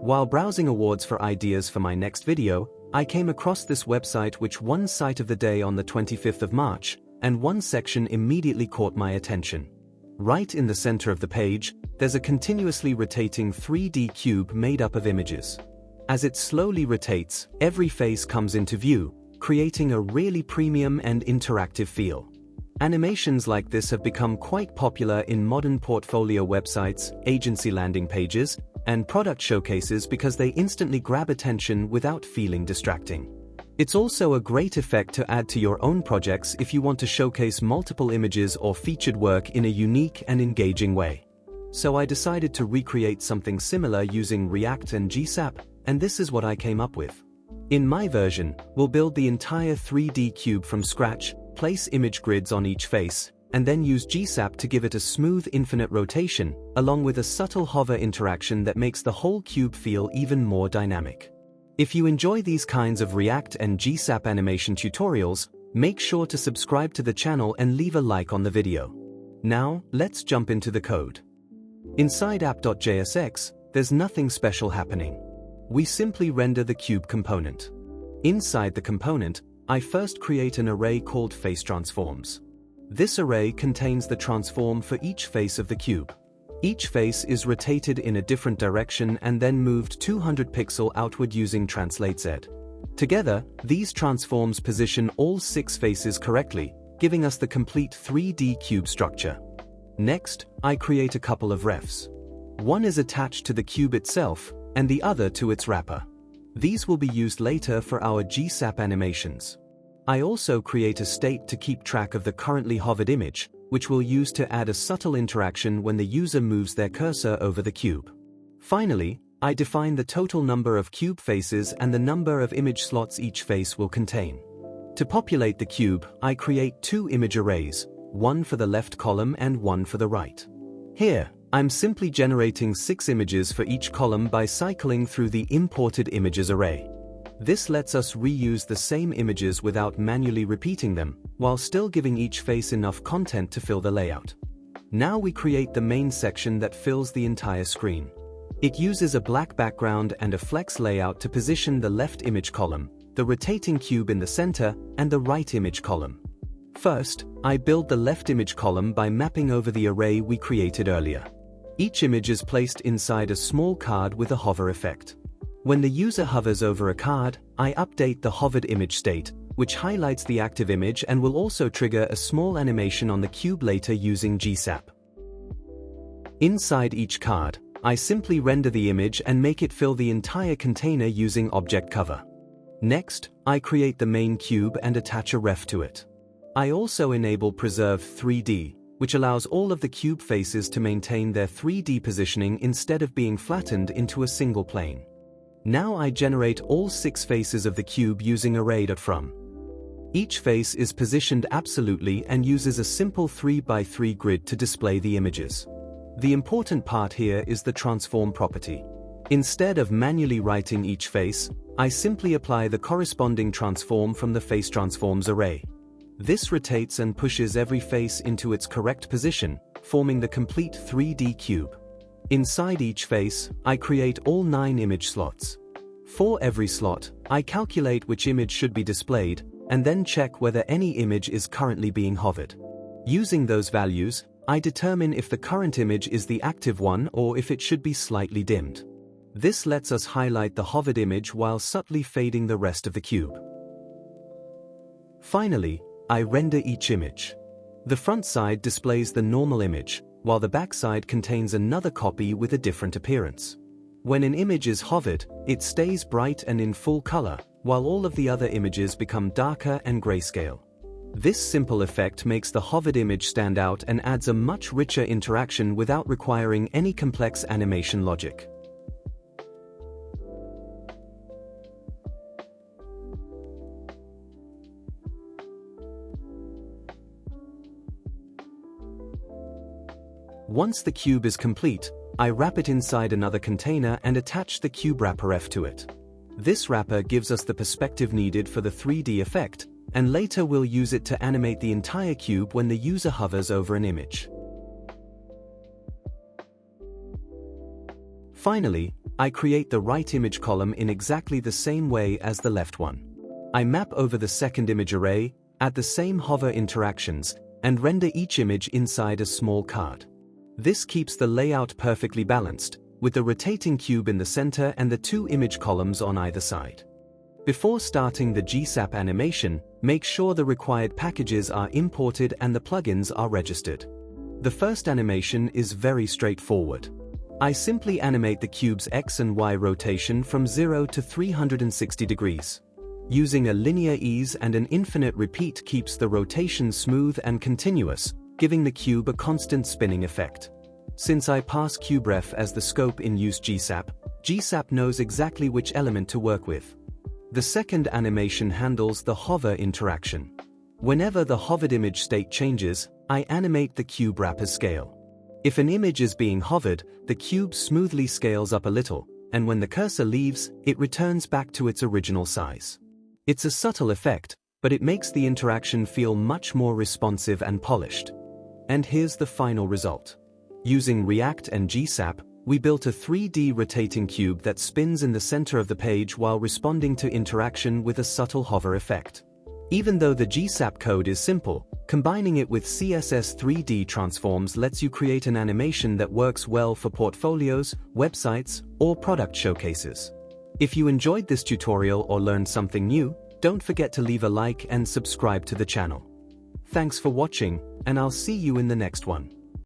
While browsing awards for ideas for my next video, I came across this website which won Site of the Day on the 25th of March, and one section immediately caught my attention. Right in the center of the page, there's a continuously rotating 3D cube made up of images. As it slowly rotates, every face comes into view, creating a really premium and interactive feel. Animations like this have become quite popular in modern portfolio websites, agency landing pages, and product showcases because they instantly grab attention without feeling distracting. It's also a great effect to add to your own projects if you want to showcase multiple images or featured work in a unique and engaging way. So I decided to recreate something similar using React and GSAP, and this is what I came up with. In my version, we'll build the entire 3D cube from scratch, place image grids on each face, and then use GSAP to give it a smooth infinite rotation, along with a subtle hover interaction that makes the whole cube feel even more dynamic. If you enjoy these kinds of React and GSAP animation tutorials, make sure to subscribe to the channel and leave a like on the video. Now, let's jump into the code. Inside app.jsx, there's nothing special happening. We simply render the cube component. Inside the component, I first create an array called face transforms. This array contains the transform for each face of the cube. Each face is rotated in a different direction and then moved 200 pixels outward using Translate Z. Together, these transforms position all 6 faces correctly, giving us the complete 3D cube structure. Next, I create a couple of refs. One is attached to the cube itself, and the other to its wrapper. These will be used later for our GSAP animations. I also create a state to keep track of the currently hovered image, which we'll use to add a subtle interaction when the user moves their cursor over the cube. Finally, I define the total number of cube faces and the number of image slots each face will contain. To populate the cube, I create 2 image arrays, one for the left column and one for the right. Here, I'm simply generating 6 images for each column by cycling through the imported images array. This lets us reuse the same images without manually repeating them, while still giving each face enough content to fill the layout. Now we create the main section that fills the entire screen. It uses a black background and a flex layout to position the left image column, the rotating cube in the center, and the right image column. First, I build the left image column by mapping over the array we created earlier. Each image is placed inside a small card with a hover effect. When the user hovers over a card, I update the hovered image state, which highlights the active image and will also trigger a small animation on the cube later using GSAP. Inside each card, I simply render the image and make it fill the entire container using object cover. Next, I create the main cube and attach a ref to it. I also enable Preserve 3D, which allows all of the cube faces to maintain their 3D positioning instead of being flattened into a single plane. Now I generate all 6 faces of the cube using array.from. Each face is positioned absolutely and uses a simple 3x3 grid to display the images. The important part here is the transform property. Instead of manually writing each face, I simply apply the corresponding transform from the face transforms array. This rotates and pushes every face into its correct position, forming the complete 3D cube. Inside each face, I create all 9 image slots. For every slot, I calculate which image should be displayed, and then check whether any image is currently being hovered. Using those values, I determine if the current image is the active one or if it should be slightly dimmed. This lets us highlight the hovered image while subtly fading the rest of the cube. Finally, I render each image. The front side displays the normal image, while the back side contains another copy with a different appearance. When an image is hovered, it stays bright and in full color, while all of the other images become darker and grayscale. This simple effect makes the hovered image stand out and adds a much richer interaction without requiring any complex animation logic. Once the cube is complete, I wrap it inside another container and attach the cube wrapper ref to it. This wrapper gives us the perspective needed for the 3D effect, and later we'll use it to animate the entire cube when the user hovers over an image. Finally, I create the right image column in exactly the same way as the left one. I map over the second image array, add the same hover interactions, and render each image inside a small card. This keeps the layout perfectly balanced, with the rotating cube in the center and the two image columns on either side. Before starting the GSAP animation, make sure the required packages are imported and the plugins are registered. The first animation is very straightforward. I simply animate the cube's X and Y rotation from 0 to 360 degrees. Using a linear ease and an infinite repeat keeps the rotation smooth and continuous, giving the cube a constant spinning effect. Since I pass CodeRef as the scope in use GSAP, GSAP knows exactly which element to work with. The second animation handles the hover interaction. Whenever the hovered image state changes, I animate the cube wrapper scale. If an image is being hovered, the cube smoothly scales up a little, and when the cursor leaves, it returns back to its original size. It's a subtle effect, but it makes the interaction feel much more responsive and polished. And here's the final result. Using React and GSAP, we built a 3D rotating cube that spins in the center of the page while responding to interaction with a subtle hover effect. Even though the GSAP code is simple, combining it with CSS 3D transforms lets you create an animation that works well for portfolios, websites, or product showcases. If you enjoyed this tutorial or learned something new, don't forget to leave a like and subscribe to the channel. Thanks for watching, and I'll see you in the next one.